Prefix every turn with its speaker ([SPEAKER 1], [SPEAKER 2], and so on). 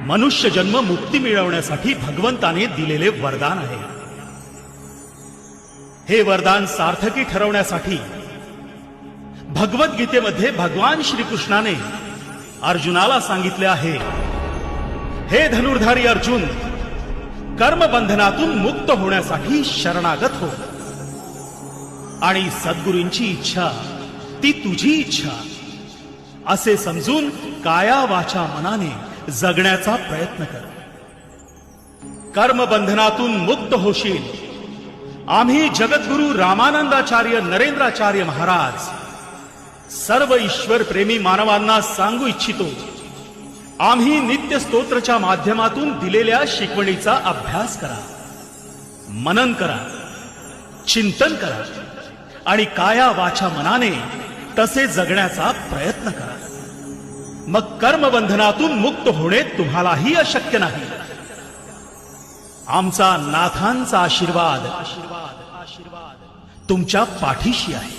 [SPEAKER 1] मनुष्य जन्म मुक्ती मिळवण्यासाठी भगवंताने दिलेले वरदान आहे। हे वरदान सार्थकी ठरवण्यासाठी भगवद्गीतेमध्ये भगवान श्रीकृष्णाने अर्जुनाला सांगितले आहे, हे धनुर्धारी अर्जुन, कर्मबंधनातून मुक्त होण्यासाठी शरणागत हो आणि सद्गुरूंची इच्छा ती तुझी इच्छा असे समजून काया वाचा मनाने जगण्याचा प्रयत्न कर। कर्मबंधनातून मुक्त होशील। आम्ही जगद्गुरु रामानंदाचार्य नरेंद्राचार्य महाराज सर्व ईश्वर प्रेमी मानवांना सांगू इच्छितो, आम्ही नित्य स्तोत्रच्या माध्यमातून दिलेल्या शिकवणीचा अभ्यास करा, मनन करा, चिंतन करा आणि काया वाचा मनाने तसे जगण्याचा प्रयत्न करा। मग कर्मबंधनातून मुक्त होणे तुम्हालाही अशक्य नाही। आमचा नाथांचा आशीर्वाद तुमच्या पाठीशी आहे।